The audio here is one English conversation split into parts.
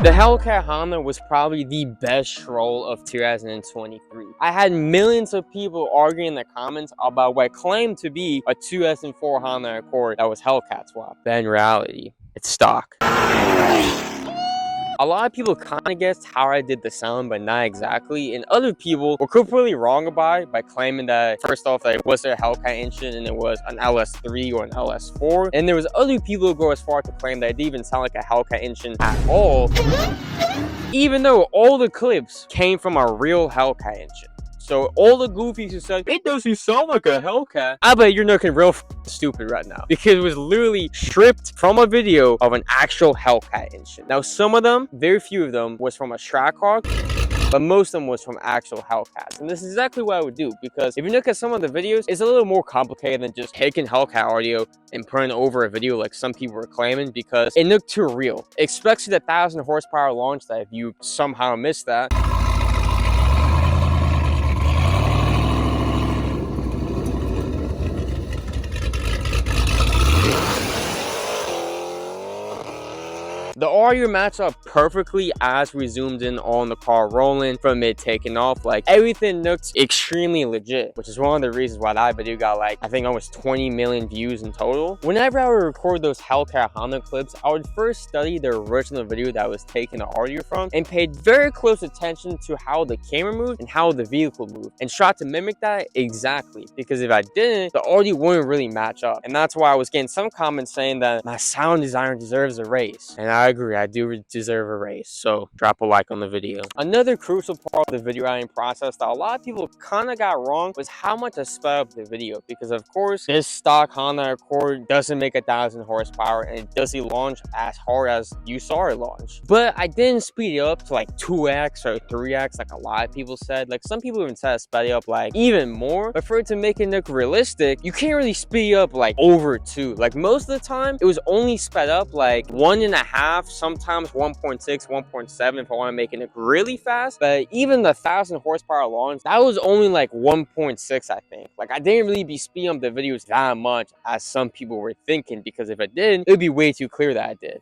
The Hellcat Honda was probably the best troll of 2023. I had millions of people arguing in the comments about what claimed to be a 2004 Honda Accord that was Hellcat swap. But in reality, it's stock. A lot of people kind of guessed how I did the sound, but not exactly. And other people were completely wrong about it by claiming that, first off, that it was a Hellcat engine and it was an LS3 or an LS4. And there was other people who go as far to claim that it didn't even sound like a Hellcat engine at all, even though all the clips came from a real Hellcat engine. So all the goofies who said, it doesn't sound like a Hellcat, I bet you're looking real stupid right now. Because it was literally stripped from a video of an actual Hellcat engine. Now some of them, very few of them, was from a Trackhawk, but most of them was from actual Hellcats. And this is exactly what I would do, because if you look at some of the videos, it's a little more complicated than just taking Hellcat audio and putting over a video like some people were claiming, because it looked too real. Especially the 1,000 horsepower launch, that if you somehow missed that, the audio matched up perfectly as we zoomed in on the car rolling from it taking off. Like, everything looked extremely legit, which is one of the reasons why that video got, like, I think almost 20 million views in total. Whenever I would record those Hellcat Honda clips, I would first study the original video that I was taking the audio from and paid very close attention to how the camera moved and how the vehicle moved, and tried to mimic that exactly, because if I didn't, the audio wouldn't really match up. And that's why I was getting some comments saying that my sound designer deserves a raise. And I agree, I do deserve a raise, so drop a like on the video. Another crucial part of the video editing process that a lot of people kind of got wrong was how much I sped up the video, because of course this stock Honda Accord doesn't make 1,000 horsepower and it doesn't launch as hard as you saw it launch. But I didn't speed it up to like 2x or 3x like a lot of people said. Like, some people even said I sped it up like even more, but for it to make it look realistic, you can't really speed up like over 2. Like, most of the time it was only sped up like 1.5, sometimes 1.6, 1.7 if I want to make it look really fast. But even the 1,000 horsepower launch, that was only like 1.6, I think. Like, I didn't really be speeding up the videos that much as some people were thinking, because if I did, it would be way too clear that I did.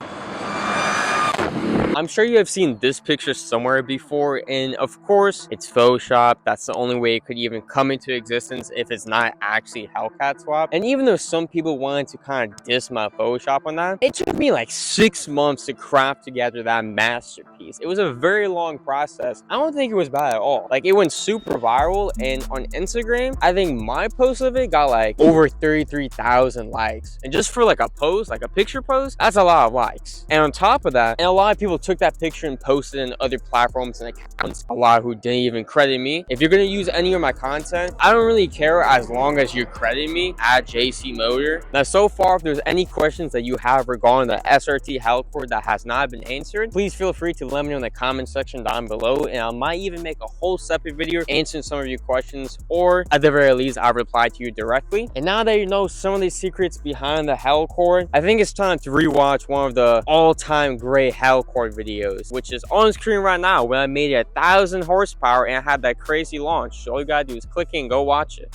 I'm sure you have seen this picture somewhere before, and of course it's Photoshop. That's the only way it could even come into existence if it's not actually Hellcat swap. And even though some people wanted to kind of diss my Photoshop on that, it took me like 6 months to craft together that masterpiece. It was a very long process. I don't think it was bad at all. Like, it went super viral, and on Instagram, I think my post of it got like over 33,000 likes. And just for like a post, like a picture post, that's a lot of likes. And on top of that, and a lot of people took that picture and posted in other platforms and accounts, a lot who didn't even credit me. If you're gonna use any of my content, I don't really care as long as you credit me at jcmotor. Now, so far, if there's any questions that you have regarding the SRT Hellcord that has not been answered, please feel free to let me know in the comment section down below, and I might even make a whole separate video answering some of your questions, or at the very least, I'll reply to you directly. And now that you know some of the secrets behind the Hellcord, I think it's time to rewatch one of the all-time great Hellcord videos, which is on screen right now, when I made it 1,000 horsepower and I had that crazy launch. So all you gotta do is click and go watch it.